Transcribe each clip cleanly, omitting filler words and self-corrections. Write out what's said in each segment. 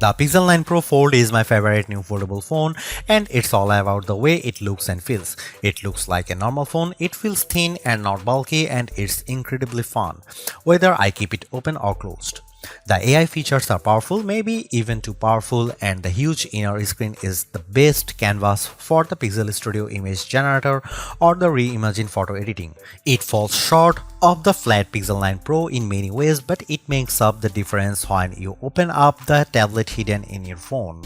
The Pixel 9 Pro Fold is my favorite new foldable phone, and it's all about the way it looks and feels. It looks like a normal phone, it feels thin and not bulky, and it's incredibly fun, whether I keep it open or closed. The AI features are powerful, maybe even too powerful, and the huge inner screen is the best canvas for the Pixel Studio image generator or the reimagined photo editing. It falls short of the flat Pixel 9 Pro in many ways, but it makes up the difference when you open up the tablet hidden in your phone.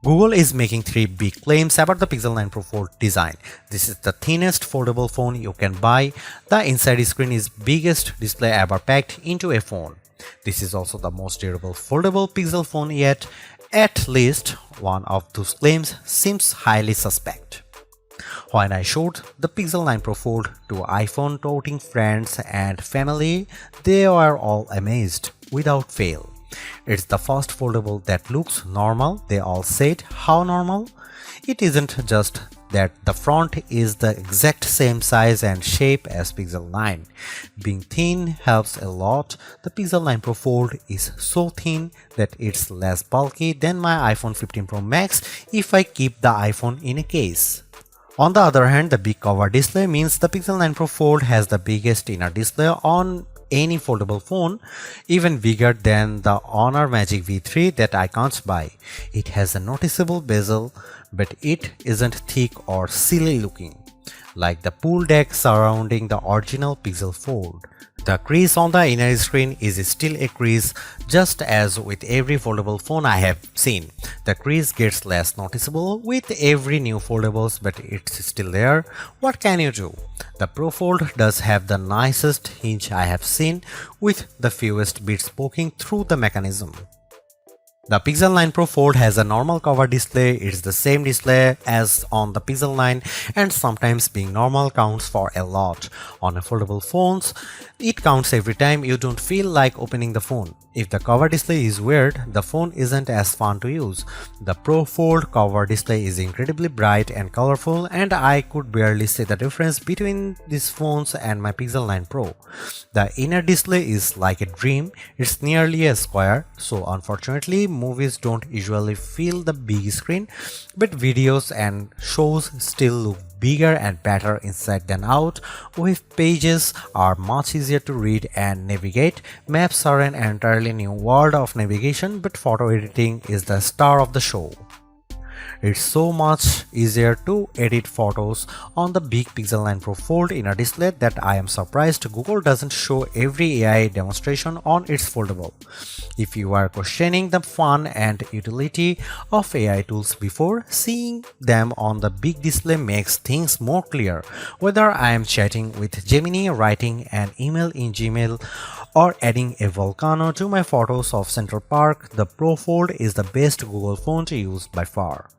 Google is making three big claims about the Pixel 9 Pro Fold design. This is the thinnest foldable phone you can buy. The inside screen is biggest display ever packed into a phone. This is also the most durable foldable Pixel phone yet. At least one of those claims seems highly suspect. When I showed the Pixel 9 Pro Fold to iPhone toting friends and family, they were all amazed without fail. It's the first foldable that looks normal. They all said, how normal? It isn't just that the front is the exact same size and shape as Pixel 9. Being thin helps a lot. The Pixel 9 Pro Fold is so thin that it's less bulky than my iPhone 15 Pro Max if I keep the iPhone in a case. On the other hand, the big cover display means the Pixel 9 Pro Fold has the biggest inner display on any foldable phone, even bigger than the Honor Magic V3 that I can't buy. It has a noticeable bezel, but it isn't thick or silly looking, like the pool deck surrounding the original Pixel Fold. The crease on the inner screen is still a crease, just as with every foldable phone I have seen. The crease gets less noticeable with every new foldables, but it's still there. What can you do? The Pro Fold does have the nicest hinge I have seen, with the fewest bits poking through the mechanism. The Pixel 9 Pro Fold has a normal cover display. It's the same display as on the Pixel 9, and sometimes being normal counts for a lot. On a foldable phones, it counts every time you don't feel like opening the phone. If the cover display is weird, the phone isn't as fun to use. The Pro Fold cover display is incredibly bright and colorful, and I could barely see the difference between these phones and my Pixel 9 Pro. The inner display is like a dream. It's nearly a square, so unfortunately movies don't usually fill the big screen, but videos and shows still look bigger and better inside than out. Web pages are much easier to read and navigate. Maps are an entirely new world of navigation, but photo editing is the star of the show. It's so much easier to edit photos on the big Pixel 9 Pro Fold inner display that I am surprised Google doesn't show every AI demonstration on its foldable. If you are questioning the fun and utility of AI tools before, seeing them on the big display makes things more clear. Whether I am chatting with Gemini, writing an email in Gmail, or adding a volcano to my photos of Central Park, the Pro Fold is the best Google phone to use by far.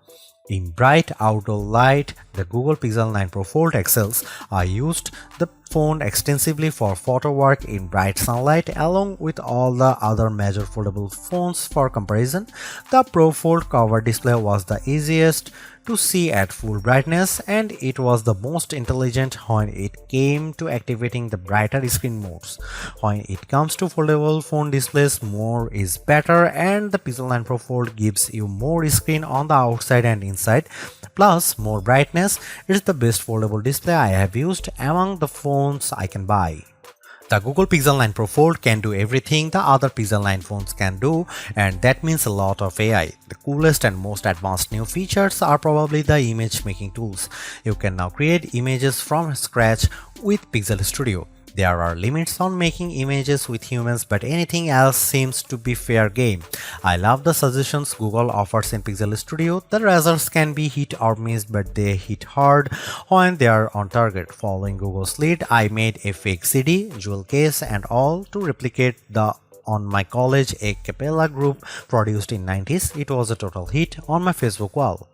In bright outdoor light, the Google Pixel 9 Pro Fold excels. I used the phone extensively for photo work in bright sunlight along with all the other major foldable phones for comparison. The Pro Fold cover display was the easiest to see at full brightness, and it was the most intelligent when it came to activating the brighter screen modes. When it comes to foldable phone displays, more is better, and the Pixel 9 Pro Fold gives you more screen on the outside and inside, plus more brightness. It's the best foldable display I have used among the phones I can buy. The Google Pixel 9 Pro Fold can do everything the other Pixel 9 phones can do, and that means a lot of AI. The coolest and most advanced new features are probably the image making tools. You can now create images from scratch with Pixel Studio. There are limits on making images with humans, but anything else seems to be fair game. I love the suggestions Google offers in Pixel Studio. The results can be hit or miss, but they hit hard when they are on target. Following Google's lead, I made a fake CD, jewel case and all to replicate the on my college a cappella group produced in 90s. It was a total hit on my Facebook wall.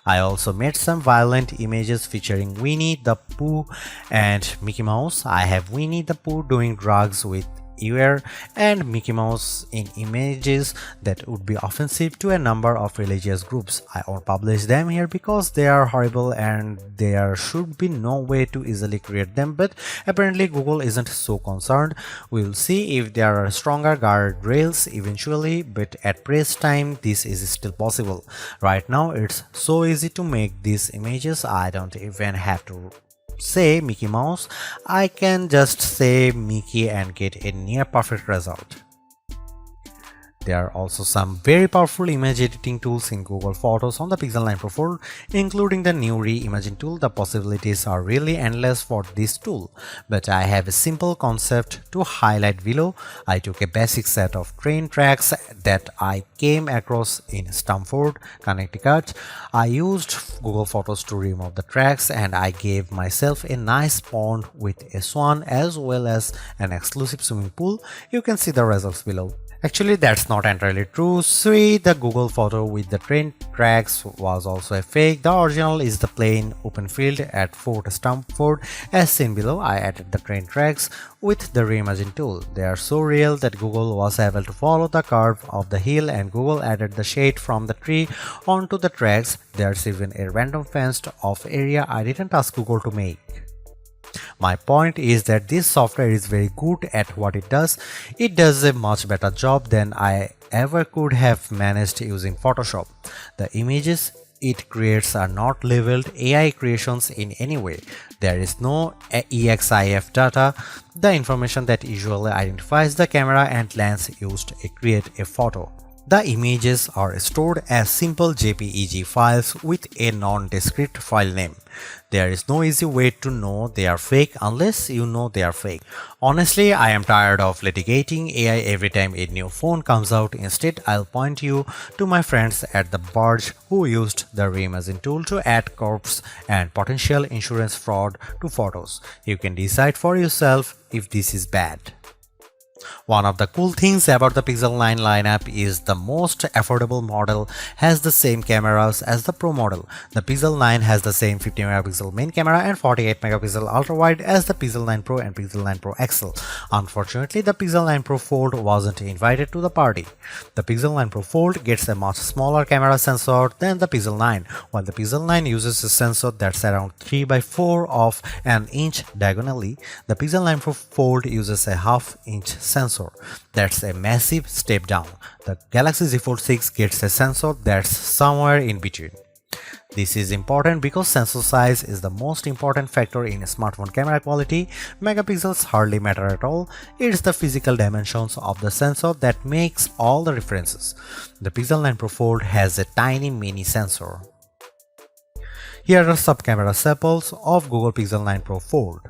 I also made some violent images featuring Winnie the Pooh and Mickey Mouse. I have Winnie the Pooh doing drugs with ear and Mickey Mouse in images that would be offensive to a number of religious groups. I won't publish them here because they are horrible and there should be no way to easily create them, but apparently Google isn't so concerned. We'll see if there are stronger guardrails eventually, but at press time this is still possible. Right now it's so easy to make these images, I don't even have to say Mickey Mouse, I can just say Mickey and get a near perfect result. There are also some very powerful image editing tools in Google Photos on the Pixel 9 Pro Fold, including the new Reimagine tool. The possibilities are really endless for this tool, but I have a simple concept to highlight below. I took a basic set of train tracks that I came across in Stamford, Connecticut. I used Google Photos to remove the tracks and I gave myself a nice pond with a swan as well as an exclusive swimming pool. You can see the results below. Actually, that's not entirely true. See, the Google photo with the train tracks was also a fake. The original is the plain open field at Fort Stamford. As seen below, I added the train tracks with the Reimagine tool. They are so real that Google was able to follow the curve of the hill and Google added the shade from the tree onto the tracks. There's even a random fenced off area I didn't ask Google to make. My point is that this software is very good at what it does. It does a much better job than I ever could have managed using Photoshop. The images it creates are not labeled AI creations in any way. There is no EXIF data, the information that usually identifies the camera and lens used to create a photo. The images are stored as simple JPEG files with a nondescript file name. There is no easy way to know they are fake unless you know they are fake. Honestly, I am tired of litigating AI every time a new phone comes out. Instead, I'll point you to my friends at The Verge who used the Reimagine tool to add corpse and potential insurance fraud to photos. You can decide for yourself if this is bad. One of the cool things about the Pixel 9 lineup is the most affordable model has the same cameras as the Pro model. The Pixel 9 has the same 50 megapixel main camera and 48 megapixel ultra-wide as the Pixel 9 Pro and Pixel 9 Pro XL. Unfortunately, the Pixel 9 Pro Fold wasn't invited to the party. The Pixel 9 Pro Fold gets a much smaller camera sensor than the Pixel 9, while the Pixel 9 uses a sensor that's around 3 by 4 of an inch diagonally. The Pixel 9 Pro Fold uses a half-inch sensor. That's a massive step down. The Galaxy Z Fold 6 gets a sensor that's somewhere in between. This is important because sensor size is the most important factor in smartphone camera quality. Megapixels hardly matter at all. It's the physical dimensions of the sensor that makes all the differences. The Pixel 9 Pro Fold has a tiny mini sensor. Here are some camera samples of Google Pixel 9 Pro Fold.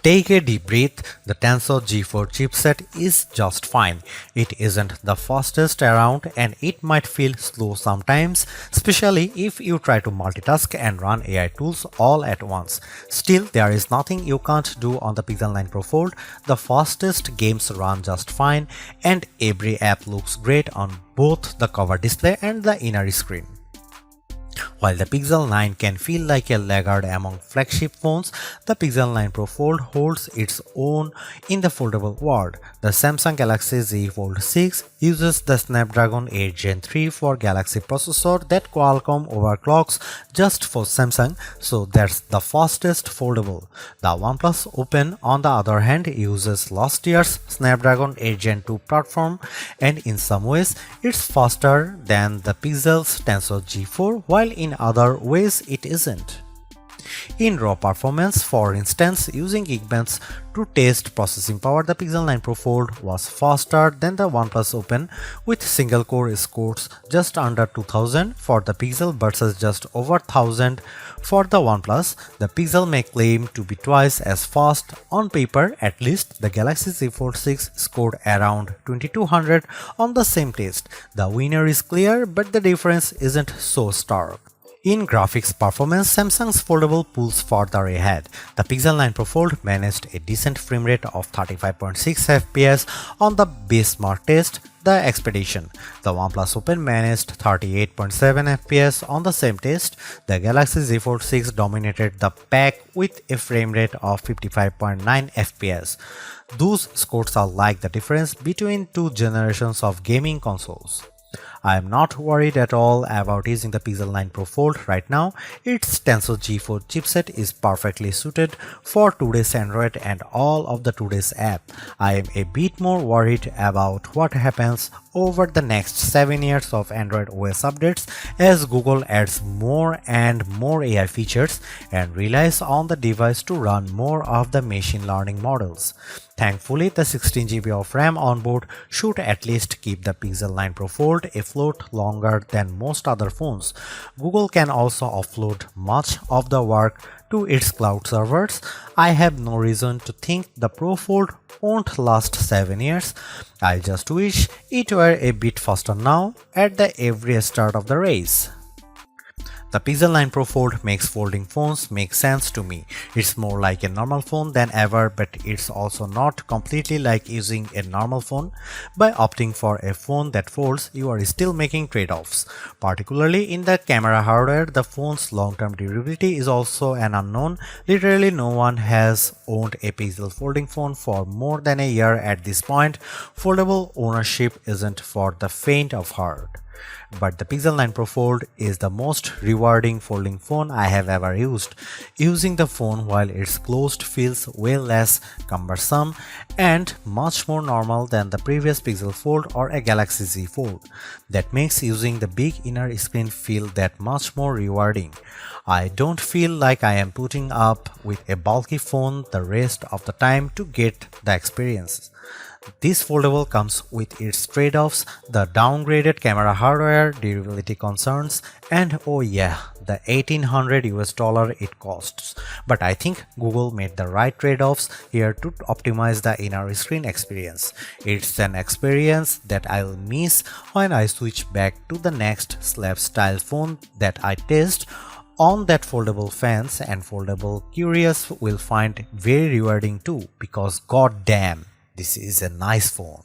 Take a deep breath. The Tensor G4 chipset is just fine. It isn't the fastest around and it might feel slow sometimes, especially if you try to multitask and run AI tools all at once. Still, there is nothing you can't do on the Pixel 9 Pro Fold. The fastest games run just fine and every app looks great on both the cover display and the inner screen. While the Pixel 9 can feel like a laggard among flagship phones, the Pixel 9 Pro Fold holds its own in the foldable world. The Samsung Galaxy Z Fold 6 uses the Snapdragon 8 Gen 3 for Galaxy processor that Qualcomm overclocks just for Samsung, so that's the fastest foldable. The OnePlus Open, on the other hand, uses last year's Snapdragon 8 Gen 2 platform, and in some ways, it's faster than the Pixel's Tensor G4, while in other ways it isn't. In raw performance, for instance, using Geekbench to test processing power, the Pixel 9 Pro Fold was faster than the OnePlus Open with single-core scores just under 2000 for the Pixel versus just over 1000 for the OnePlus. The Pixel may claim to be twice as fast. On paper, at least, the Galaxy Z Fold 6 scored around 2200 on the same test. The winner is clear, but the difference isn't so stark. In graphics performance, Samsung's foldable pulls further ahead. The Pixel 9 Pro Fold managed a decent frame rate of 35.6 FPS on the benchmark test, the Expedition. The OnePlus Open managed 38.7 FPS on the same test. The Galaxy Z Fold 6 dominated the pack with a frame rate of 55.9 FPS. Those scores are like the difference between two generations of gaming consoles. I am not worried at all about using the Pixel 9 Pro Fold right now. Its Tensor G4 chipset is perfectly suited for today's Android and all of the today's app. I am a bit more worried about what happens over the next 7 years of Android OS updates as Google adds more and more AI features and relies on the device to run more of the machine learning models. Thankfully, the 16GB of RAM on board should at least keep the Pixel 9 Pro Fold afloat longer than most other phones. Google can also offload much of the work to its cloud servers. I have no reason to think the Pro Fold won't last 7 years. I just wish it were a bit faster now at the every start of the race. The Pixel 9 Pro Fold makes folding phones make sense to me. It's more like a normal phone than ever, but it's also not completely like using a normal phone. By opting for a phone that folds, you are still making trade-offs. Particularly in the camera hardware, the phone's long-term durability is also an unknown. Literally no one has owned a Pixel folding phone for more than a year at this point. Foldable ownership isn't for the faint of heart. But the Pixel 9 Pro Fold is the most rewarding folding phone I have ever used. Using the phone while it's closed feels way less cumbersome and much more normal than the previous Pixel Fold or a Galaxy Z Fold. That makes using the big inner screen feel that much more rewarding. I don't feel like I am putting up with a bulky phone the rest of the time to get the experience. This foldable comes with its trade-offs, the downgraded camera hardware, durability concerns, and oh yeah, the $1800 it costs. But I think Google made the right trade-offs here to optimize the inner screen experience. It's an experience that I'll miss when I switch back to the next slab style phone that I test. On that foldable fans and foldable curious will find very rewarding too, because goddamn, this is a nice phone.